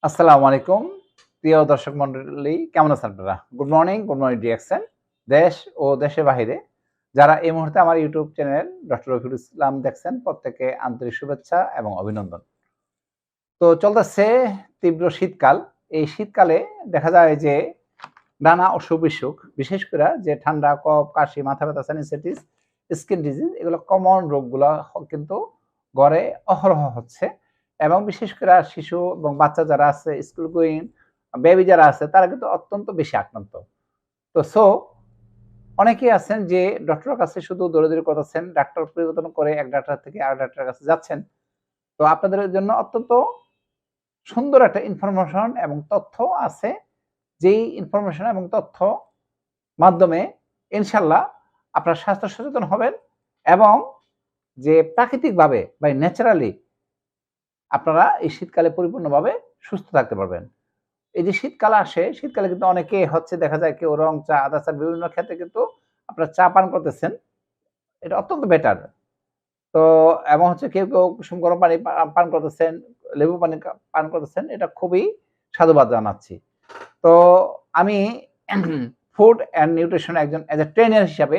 আসসালামু আলাইকুম প্রিয় দর্শক মন্ডলী, কেমন আছেন আপনারা? গুড মর্নিং ডিরেকশন দেশ ও দেশের বাহিরে যারা এই মুহূর্তে আমার YouTube channel doctor Rafiqul Islam দেখছেন, প্রত্যেকে আন্তরিক শুভেচ্ছা এবং অভিনন্দন। তো চলতেছে তীব্র শীতকাল। এই শীতকালে দেখা যায় যে নানা অসুখ বিসুখ, বিশেষ করে যে ঠান্ডা, কফ, কাশি, মাথা ব্যথা, সাইনাসাইটিস, স্কিন ডিজিজ, এগুলো কমন রোগগুলো কিন্তু গড়ে অহরহ হচ্ছে। এবং বিশেষ করে শিশু এবং বাচ্চা যারা আছে, স্কুল গোয়িং বেবি যারা আছে, তারা কিন্তু অত্যন্ত বেশি আক্রান্ত। তো অনেকেই আছেন যে ডক্টরের কাছে শুধু দৌড়াদৌড়ি করতেছেন, ডাক্তার পরিবর্তন করে এক ডাক্তার থেকে আরেক ডাক্তারের কাছে যাচ্ছেন। তো আপনাদের জন্য অত্যন্ত সুন্দর একটা ইনফরমেশন এবং তথ্য আছে, যেই ইনফরমেশন এবং তথ্য মাধ্যমে ইনশাল্লাহ আপনারা স্বাস্থ্য সচেতন হবেন এবং যে প্রাকৃতিকভাবে বা ন্যাচারালি আপনারা এই শীতকালে পরিপূর্ণভাবে সুস্থ থাকতে পারবেন। এই যে শীতকাল আসে, শীতকালে কিন্তু অনেকে হচ্ছে দেখা যায় কেউ রং চা, আদা চা, বিভিন্ন ক্ষেত্রে কিন্তু আপনারা চা পান করতেছেন। এটা অত্যন্ত বেটার। তো এবং হচ্ছে কেউ কুসুম গরম পানি পান করতেছেন, লেবু পানি পান করতেছেন। এটা খুবই সাধুবাদ জানাচ্ছি। তো আমি ফুড অ্যান্ড নিউট্রিশন একজন এজ এ ট্রেনার হিসাবে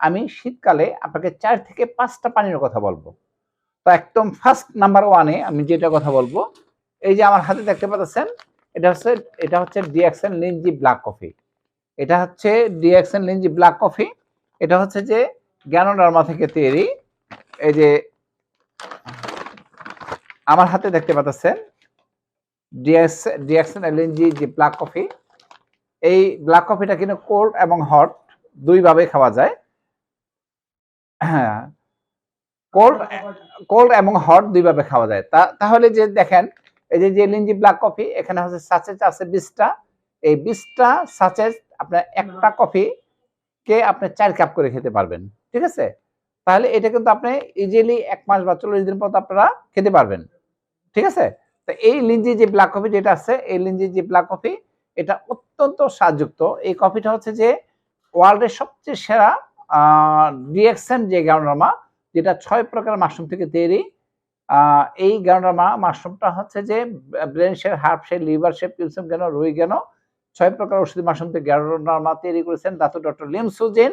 আমি শীতকালে আপনাকে ৪ থেকে ৫ টা পানীয়ের কথা বলবো। তো একদম ফার্স্ট নাম্বার 1 এ আমি যেটা কথা বলবো, এই যে আমার হাতে দেখতে পাচ্ছেন, এটা হচ্ছে ডিএক্সএন লিনজি ব্ল্যাক কফি। এটা হচ্ছে ডিএক্সএন লিনজি ব্ল্যাক কফি। এটা হচ্ছে যে গ্যানোডার্মা থেকে তৈরি। এই যে আমার হাতে দেখতে পাচ্ছেন ডিএক্সএন লিনজি যে ব্ল্যাক কফি। এই ব্ল্যাক কফিটা কিন্তু কোল্ড এবং হট দুই ভাবে খাওয়া যায়। হ্যাঁ, কোল্ড এবং হট দুই ভাবে খাওয়া যায়। তাহলে যে দেখেন, এই যে লিনজি ব্ল্যাক কফি, এখানে হচ্ছে সাচেজ আছে 20টা। এই 20টা সাচেজ আপনার একটা কফি কে আপনি 4 কাপ করে খেতে পারবেন। ঠিক আছে? তাহলে এটা কিন্তু আপনি ইজিলি 1 মাস বা 40 দিন পর আপনারা খেতে পারবেন। ঠিক আছে? তো এই লিনজি যে ব্ল্যাক কফি যেটা আছে, এই লিনজি যে ব্ল্যাক কফি, এটা অত্যন্ত স্বাদযুক্ত। এই কফিটা হচ্ছে যে ওয়ার্ল্ডের সবচেয়ে সেরা ডিএক্সএন যে গ্যানোডার্মা, যেটা 6 প্রকার মাশরুম থেকে তৈরি। এই গ্যানোডার্মা মাশরুমটা হচ্ছে যে brain cell, heart cell, liver cell, পিলসম গ্যানো, রুই গ্যানো, 6 প্রকার ঔষধি মাশরুম থেকে গ্যানোডার্মা তৈরি করেছেন ডক্টর লিম সুজিন।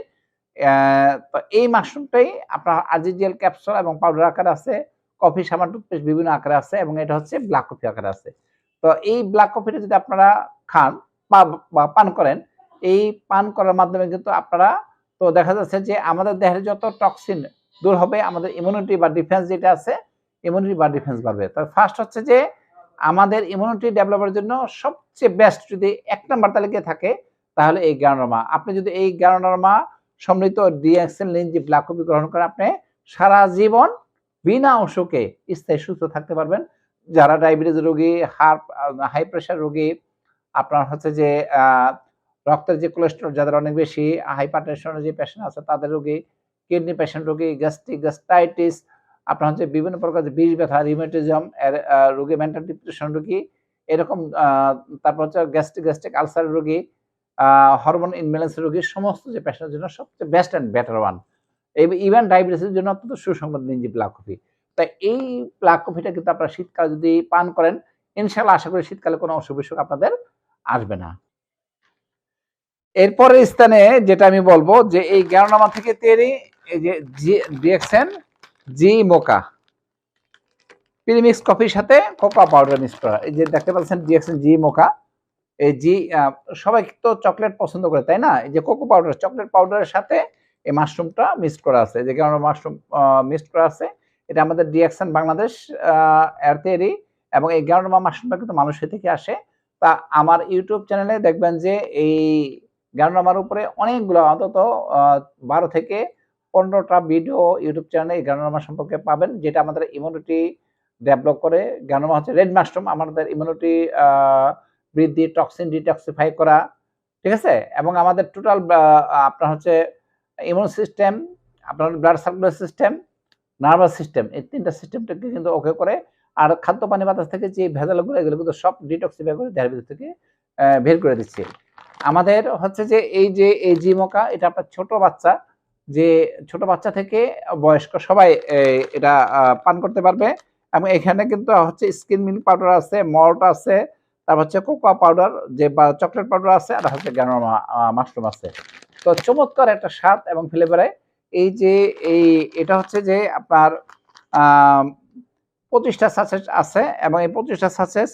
তো এই মাশরুমটাই আপনার আরজিজিএল ক্যাপসুল এবং পাউডার আকারে আছে, কফি, সাবান, টুথপেস্ট বিভিন্ন আকারে আছে এবং এটা হচ্ছে ব্ল্যাক কফি আকারে আছে। তো এই ব্ল্যাক কফিটা যদি আপনারা খান বা পান করেন, এই পান করার মাধ্যমে কিন্তু আপনারা, তো দেখা যাচ্ছে যে আমাদের দেহের যত টক্সিন দূর হবে, আমাদের ইমিউনিটি বা ডিফেন্স যেটা আছে, ইমিউনিটি বা ডিফেন্স বাড়বে। তো ফার্স্ট হচ্ছে যে আমাদের ইমিউনিটি ডেভেলপের জন্য সবচেয়ে বেস্ট যদি ১ নাম্বার তালিকায় থাকে, তাহলে এই গ্যানোডার্মা। আপনি যদি এই গ্যানোডার্মা সমৃদ্ধ ডিএক্সএন লিনজি ব্ল্যাক কফি গ্রহণ করেন, আপনি সারা জীবন বিনা অসুখে স্থায়ী সুস্থ থাকতে পারবেন। যারা ডায়াবেটিস রোগী, হাই প্রেশার রোগী, আপনার হচ্ছে যে রক্তের যে কোলেস্টেরল যাদের অনেক বেশি, হাইপারটেনশনের যে পেশেন্ট আছে তাদের রোগী, কিডনি পেশেন্ট রোগী, গ্যাস্ট্রাইটিস, আপনার হচ্ছে বিভিন্ন প্রকার বিষ ব্যথা, রিউমেটিজম এর রোগী, মেন্টাল ডিপ্রেশন রোগী, এরকম তারপর হচ্ছে গ্যাস্ট্রিক আলসার রোগী, হরমোন ইমব্যালেন্স রোগী, সমস্ত যে পেশেন্টের জন্য সবচেয়ে best and better one. Even ডায়াবেটিসের জন্য অত্যন্ত সুসংবাদ লিনজি ব্ল্যাক কফি। তাই এই ব্ল্যাক কফিটা কিন্তু আপনারা শীতকালে যদি পান করেন, ইনশাআল্লাহ আশা করি শীতকালে কোনো অসুখ-বিসুখ আপনাদের আসবে না। এরপরের স্থানে যেটা আমি বলবো যে এই গ্যানোডার্মা থেকে তৈরি এই যে ডিএক্সএন জি মোকা প্রিমিক্স কফির সাথে কোকো পাউডার মিক্স করা। এই যে দেখতে পাচ্ছেন ডিএক্সএন জি মোকা। এই জি সবাই তো চকলেট পছন্দ করে, তাই না? এই যে কোকো পাউডার, চকলেট পাউডারের সাথে এই মাশরুমটা মিক্সড করা আছে। এই যে গ্যানোডার্মা মাশরুম মিক্সড করা আছে। এটা আমাদের ডিএক্সএন বাংলাদেশ এর তৈরি এবং এই গ্যানোডার্মা মাশরুমটা কিন্তু মালয়েশিয়া থেকে আসে। তা আমার ইউটিউব চ্যানেলে দেখবেন যে এই গ্যানোডার্মার উপরে অনেকগুলো, অন্তত 12 থেকে 15টা ভিডিও ইউটিউব চ্যানেলে এই গ্যানোডার্মা সম্পর্কে পাবেন, যেটা আমাদের ইমিউনিটি ডেভেলপ করে। গ্যানোডার্মা হচ্ছে রেড মাশরুম, আমাদের ইমিউনিটি বৃদ্ধি, টক্সিন ডিটক্সিফাই করা, ঠিক আছে? এবং আমাদের টোটাল আপনার হচ্ছে ইমিউন সিস্টেম, আপনার blood circulation system, nervous system, এই 3টা সিস্টেমটাকে কিন্তু ওকে করে। আর খাদ্য, পানি, বাতাস থেকে যে ভেজালগুলো, এগুলো কিন্তু সব ডিটক্সিফাই করে দেহের ভিতর থেকে বের করে দিচ্ছে। আমাদের হচ্ছে যে এই জিমোকা, এটা আপনার ছোট বাচ্চা থেকে বয়স্ক সবাই এটা পান করতে পারবে। এবং এখানে কিন্তু হচ্ছে স্কিন মিল্ক পাউডার আছে, মল্ট আছে, তারপর হচ্ছে কোকোয়া পাউডার যে বা চকলেট পাউডার আছে, আর হচ্ছে গ্রানোলা মাশরুম আছে। তো চমৎকার একটা স্বাদ এবং ফ্লেভারে এই যে এটা হচ্ছে যে আপনার 25টা সাচেস আছে, এবং এই 25টা সাচেস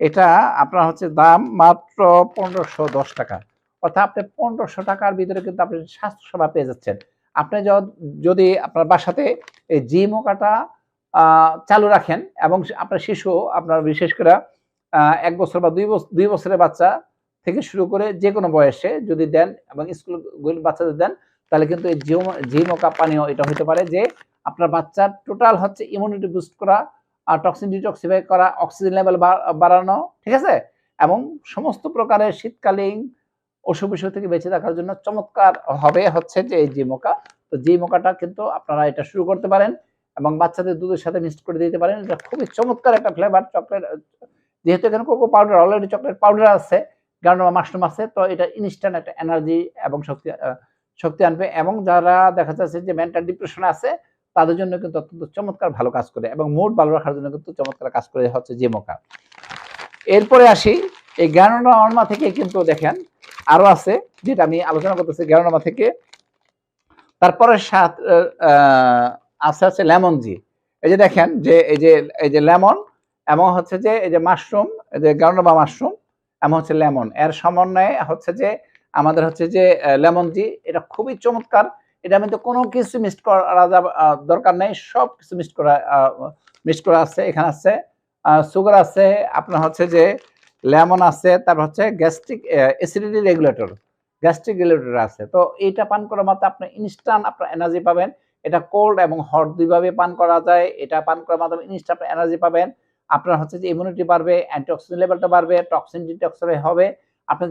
এটা আপনার হচ্ছে দাম মাত্র 1510 টাকা। অর্থাৎ আপনি 1500 টাকার ভিতরে কিন্তু আপনি স্বাস্থ্যসেবা পেয়ে যাচ্ছেন। আপনি যদি আপনার বাসাতে এই জি মোকাটা চালু রাখেন, এবং আপনার শিশু, আপনার বিশেষ করে 1 বছর বা 2 বছরের বাচ্চা থেকে শুরু করে যে কোনো বয়সে যদি দেন এবং স্কুল বাচ্চাদের দেন, তাহলে কিন্তু এই জি মোকা পানীয় এটা হতে পারে যে আপনার বাচ্চার টোটাল হচ্ছে ইমিউনিটি বুস্ট করা, টক্সিন ডিটক্সিফাই করা, অক্সিজেন লেভেল বাড়ানো, ঠিক আছে, এবং সমস্ত প্রকারের শীতকালীন অসুখ-বিসুখ থেকে বেঁচে থাকার জন্য চমৎকার হবে হচ্ছে যে এই জি মোকা। তো জি মোকাটা কিন্তু আপনারা এটা শুরু করতে পারেন এবং বাচ্চাদের দুধের সাথে মিক্সড করে দিতে পারেন। এটা খুবই চমৎকার একটা ফ্লেভার। চকলেট, যেহেতু এখানে cocoa powder, already chocolate powder আছে, গ্রানোলা মাশরুম আছে, তো এটা ইনস্ট্যান্ট একটা এনার্জি এবং শক্তি আনবে, এবং যারা দেখা যাচ্ছে যে মেন্টাল ডিপ্রেশন আছে তাদের জন্য কিন্তু অত্যন্ত চমৎকার ভালো কাজ করে, এবং মুড ভালো রাখার জন্য কিন্তু চমৎকার কাজ করে হচ্ছে জি মোকা। এরপরে আসি এই গ্রানোলা থেকে কিন্তু দেখেন আরো আছে, যেটা আমি আলোচনা করতেছি গ্রানোলা থেকে। তারপরে আছে হচ্ছে লেমন জি। এই যে দেখেন যে এই যে লেমন, এবং হচ্ছে যে এই যে মাশরুম, এই যে গ্রানোলা মাশরুম, এবং হচ্ছে লেমন, এর সমন্বয়ে হচ্ছে যে আমাদের হচ্ছে যে লেমন জি। এটা খুবই চমৎকার। এটা মধ্যে কোনো কিছু মিক্সড করা দরকার নেই, সব কিছু মিক্সড করা আছে। এখানে আছে সুগার আছে, আপনার হচ্ছে যে লেমন আছে, তারপর হচ্ছে gastric acidity regulator, gastric regulator আছে। তো এইটা পান করার মাত্র আপনি ইনস্ট্যান্ট আপনার এনার্জি পাবেন। এটা কোল্ড এবং হট দুইভাবে পান করা যায়। এটা পান করার মাধ্যমে ইনস্ট্যান্ট আপনি এনার্জি পাবেন। আপনার হচ্ছে যে ইমিউনিটি বাড়বে, অ্যান্টিঅক্সিডেন্ট লেভেলটা বাড়বে, টক্সিন ডিটক্সিফাই হবে। আপনি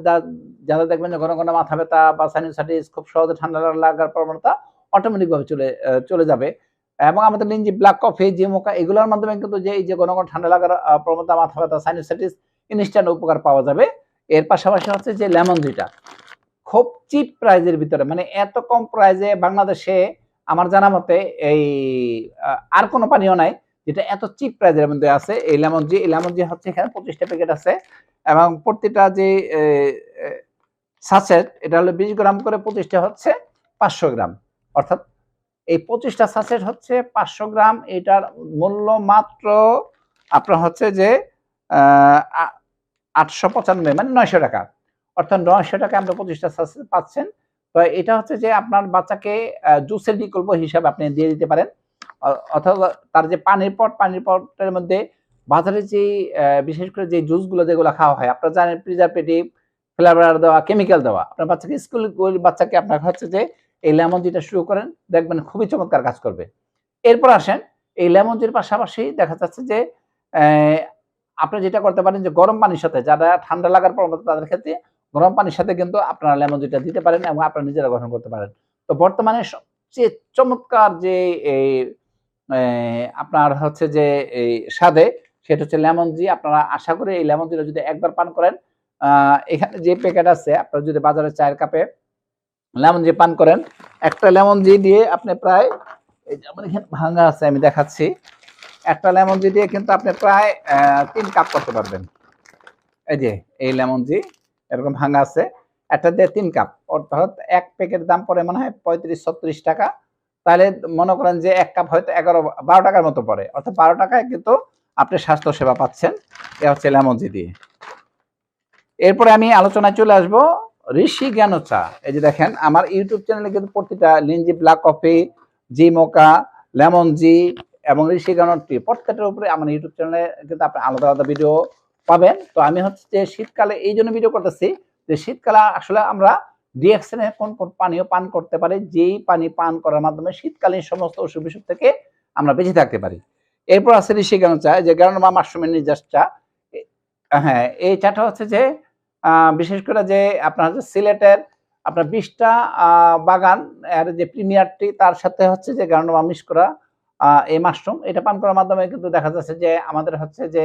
যারা দেখবেন যে ঘন ঘন মাথা ব্যথা বা সাইনাসাইটিস, খুব সহজে ঠান্ডা লাগার প্রবণতা অটোমেটিক ভাবে চলে যাবে। এবং আমাদের লিঞ্জি ব্ল্যাক কফি, জি মোকা, এগুলোর মাধ্যমে কিন্তু যে এই যে ঘন ঘন ঠান্ডা লাগার প্রবণতা, মাথা ব্যথা, সাইনাসাইটিস, ইনস্ট্যান্ট উপকার পাওয়া যাবে। এর পাশাপাশি হচ্ছে যে লেমন জিটা খুব চিপ প্রাইজের ভিতরে, মানে এত কম প্রাইজে বাংলাদেশে আমার জানা মতে এই আর কোনো পানীয় নাই যেটা এত চিপ প্রাইজের মধ্যে আছে। এই লেমন জি, এই লেমন জি হচ্ছে এখানে 25টা প্যাকেট আছে, এবং প্রতিটা যে সাচেট এটা হলো 20 গ্রাম করে, 25টা হচ্ছে 500 গ্রাম। অর্থাৎ এই 25টা সাচেট হচ্ছে 500 গ্রাম। এটার মূল্য মাত্র আপনার হচ্ছে যে 895, মানে 900 টাকা। অর্থাৎ 900 টাকায় আমরা 25টা সাচেট পাচ্ছেন। তো এটা হচ্ছে যে আপনার বাচ্চাকে জুসের বিকল্প হিসাবে আপনি দিয়ে দিতে পারেন। অথবা তার যে পানির পটের মধ্যে বাজারে যে বিশেষ করে যে জুসগুলো যেগুলো খাওয়া হয়, আপনারা জানেন প্রিজারভেটিভ, ফ্লেভার দেওয়া, কেমিক্যাল দেওয়া। আপনার বাচ্চাকে বাচ্চাকে আপনার হচ্ছে যে এই লেমন জিটা শুরু করেন, দেখবেন খুবই চমৎকার কাজ করবে। এরপর আসেন এই লেমন জির পাশাপাশি দেখা যাচ্ছে যে আপনি যেটা করতে পারেন যে গরম পানির সাথে, যারা ঠান্ডা লাগার প্রবণতা তাদের ক্ষেত্রে গরম পানির সাথে কিন্তু আপনারা লেমন জিটা দিতে পারেন এবং আপনারা নিজেরা গ্রহণ করতে পারেন। তো বর্তমানে সবচেয়ে চমৎকার যে এই আপনার হচ্ছে যে এই স্বাদে, সেটা হচ্ছে লেমন জি। আপনারা আশা করি এই লেমন জিটা যদি একবার পান করেন, এখানে যে প্যাকেট আছে, আপনারা যদি বাজারে চায়ের কাপে লেমন জি পান করেন, একটা লেমন জি দিয়ে আপনি প্রায়, এই যে আমার এখানে ভাঙা আছে আমি দেখাচ্ছি, একটা লেমন জি দিয়ে কিন্তু আপনি প্রায় 3 কাপ করতে পারবেন। এই যে এই লেমন জি এরকম ভাঙা আছে, একটা দিয়ে 3 কাপ, অর্থাৎ এক প্যাকেট দাম পড়ে মনে হয় 35-36 টাকা। তাহলে মনে করেন যে এক কাপ হয়তো 11-12 টাকার মতো পড়ে, অর্থাৎ 12 টাকায় কিন্তু আপনি স্বাস্থ্য সেবা পাচ্ছেন। এ হচ্ছে লেমন জি দিয়ে। এরপরে আমি আলোচনায় চলে আসব ঋষি জ্ঞান চা। এই যে দেখেন আমার ইউটিউব চ্যানেলে কিন্তু প্রতিটা লিঞ্জি ব্ল্যাক কফি, জি মোকা, লেমন জি এবং ঋষি জ্ঞান টি, প্রত্যেকটার উপরে আমার ইউটিউব চ্যানেলে কিন্তু আপনি আলাদা আলাদা ভিডিও পাবেন। তো আমি হচ্ছে যে শীতকালে এই জন্য ভিডিও করতেছি যে শীতকালে আসলে আমরা রিঅ্যাকশনে কোন কোন পানীয় পান করতে পারি, যেই পানি পান করার মাধ্যমে শীতকালীন সমস্ত অসুখ বিসুখ থেকে আমরা বেঁচে থাকতে পারি। এরপর আছে ঋষি জ্ঞান চা, যে গ্রানোলা মাশরুমের নিজস্ব চা। হ্যাঁ, এই চাটা হচ্ছে যে বিশেষ করে যে আপনার হচ্ছে সিলেটের আপনার 20টা বাগান এর যে প্রিমিয়ার টি, তার সাথে হচ্ছে যে গ্রানোলা মিক্স করা এই মাশরুম, এটা পান করার মাধ্যমে কিন্তু দেখা যাচ্ছে যে আমাদের হচ্ছে যে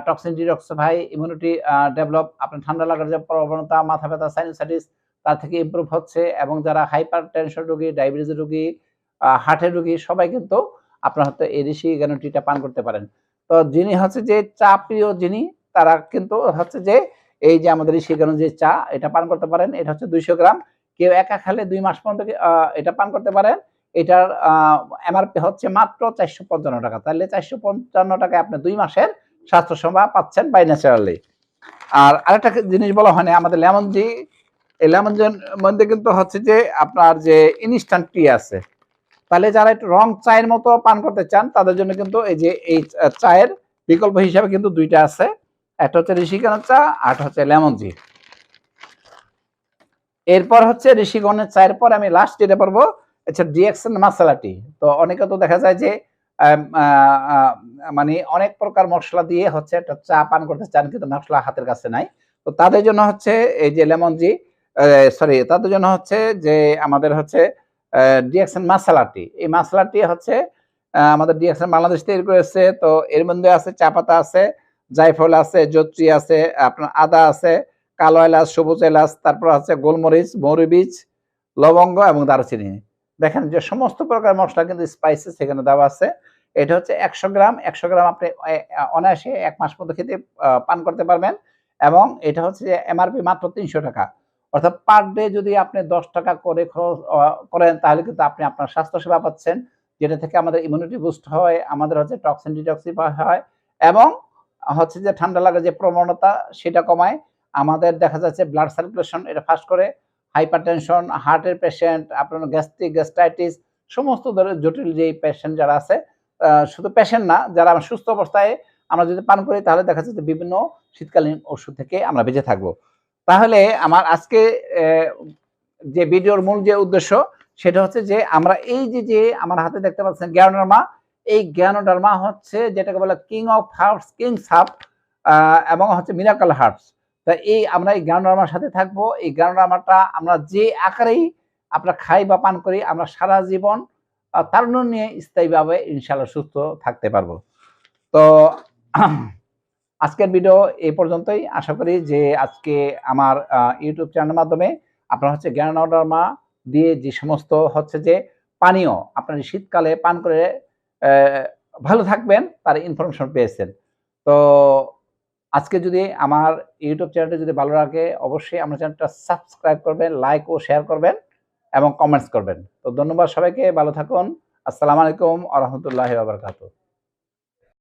টক্সিন ডিটক্সিফাই, ইমিউনিটি ডেভেলপ, আপনার ঠান্ডা লাগার যে প্রবণতা, মাথা ব্যথা, সাইনাসাইটিস, তার থেকে ইমপ্রুভ হচ্ছে। এবং যারা হাইপার টেনশন রোগী, ডায়াবেটিস রোগী, হার্টের রোগী, সবাই কিন্তু আপনার হয়তো এই ঋষি জ্ঞান টিটা পান করতে পারেন। তো যিনি হচ্ছে যে চা প্রিয় যিনি, তারা কিন্তু হচ্ছে যে এই যে আমাদের ঋষিগঞ্জের চা এটা পান করতে পারেন। এটা হচ্ছে 200 গ্রাম। কেউ একা খেলে 2 মাস পর্যন্ত এটা পান করতে পারেন। এটার এমআরপি হচ্ছে মাত্র 455 টাকা। তাহলে 455 টাকায় আপনি 2 মাসের স্বাস্থ্যসেবা পাচ্ছেন বাই ন্যাচারালি। আর আরেকটা জিনিস বলা হয়নি, আমাদের লেমন জি, এই লেমন জির মধ্যে কিন্তু হচ্ছে যে আপনার যে ইনস্ট্যান্ট টি আছে। তাহলে যারা একটু রং চায়ের মতো পান করতে চান তাদের জন্য কিন্তু এই যে এই চায়ের বিকল্প হিসাবে কিন্তু দুইটা আছে। একটা হচ্ছে ঋষিগঞ্জের চা আর একটা হচ্ছে লেমন জি। এরপর হচ্ছে ঋষিগঞ্জের চায়ের পর আমি লাস্ট যেটা পারবো আচ্ছা ডিএক্সএন মশলা টি। তো অনেকে তো দেখা যায় যে মানে অনেক প্রকার মশলা দিয়ে হচ্ছে একটা চা পান করতে চান কিন্তু মশলা হাতের কাছে নাই। তো তাদের জন্য হচ্ছে এই যে লেমন জি, সরি তাদের জন্য হচ্ছে যে আমাদের হচ্ছে ডিএক্সএন মশলা টি। এই মশলা টি হচ্ছে আমাদের ডিএক্সএন বাংলাদেশ তৈরি করেছে। তো এর মধ্যে আছে চা পাতা আছে, জায়ফল আছে, জত্রি আছে, আপনার আদা আছে, কালো এলাচ, সবুজ এলাচ, তারপর আছে গোলমরিচ, মৌরি বীজ, লবঙ্গ এবং দারুচিনি। দেখেন যে সমস্ত প্রকার মশলা কিন্তু স্পাইসেস এখানে দেওয়া আছে। এটা হচ্ছে 100 গ্রাম। 100 গ্রাম আপনি অনায়াসে 1 মাস পর্যন্ত খেতে পান করতে পারবেন। এবং এটা হচ্ছে যে এমআরপি মাত্র 300 টাকা। অর্থাৎ পার ডে যদি আপনি 10 টাকা করে খরচ করেন তাহলে কিন্তু আপনি আপনার স্বাস্থ্যসেবা পাচ্ছেন, যেটা থেকে আমাদের ইমিউনিটি বুস্ট হয়, আমাদের হচ্ছে টক্সিন ডিটক্সিফাই হয় এবং হচ্ছে যে ঠান্ডা লাগার যে প্রবণতা সেটা কমায়। আমাদের দেখা যাচ্ছে ব্লাড সার্কুলেশন এটা ফাস্ট করে, হাইপারটেনশন, হার্টের পেশেন্ট, আপনার গ্যাস্ট্রিক, গ্যাস্ট্রাইটিস সমস্ত ধরনের জটিল যে পেশেন্ট যারা আছে, শুধু পেশেন্ট না, যারা সুস্থ অবস্থায় আমরা যদি পান করি তাহলে দেখা যাচ্ছে বিভিন্ন শীতকালীন ওষুধ থেকে আমরা বেঁচে থাকবো। তাহলে আমার আজকে যে ভিডিওর মূল যে উদ্দেশ্য সেটা হচ্ছে যে আমরা এই যে আমার হাতে দেখতে পাচ্ছেন জ্ঞানোডার্মা, এই জ্ঞানোডার্মা হচ্ছে যেটাকে বলে king of herbs, kings herb এবং হচ্ছে মিরাকল হার্বস। তা এই আমরা এই জ্ঞানোডার্মার সাথে থাকবো। এই জ্ঞানোডার্মাটা আমরা যে আকারেই আমরা খাই বা পান করি আমরা সারা জীবন তারুণ্য নিয়ে স্থায়ীভাবে ইনশাআল্লাহ সুস্থ থাকতে পারবো। তো আজকের ভিডিও এই পর্যন্তই। আশা করি যে আজকে আমার ইউটিউব চ্যানেলের মাধ্যমে আপনারা হচ্ছে জ্ঞানোডার্মা দিয়ে যে সমস্ত হচ্ছে যে পানীয় আপনার শীতকালে পান করে ভালো থাকবেন তার ইনফরমেশন পেয়েছেন। তো আজকে যদি আমার ইউটিউব চ্যানেলটা যদি ভালো লাগে অবশ্যই আমার চ্যানেলটা সাবস্ক্রাইব করবেন, লাইক ও শেয়ার করবেন এবং কমেন্টস করবেন। তো ধন্যবাদ সবাইকে, ভালো থাকুন। আসসালামু আলাইকুম ওয়া রাহমাতুল্লাহি ওয়া বারাকাতুহু।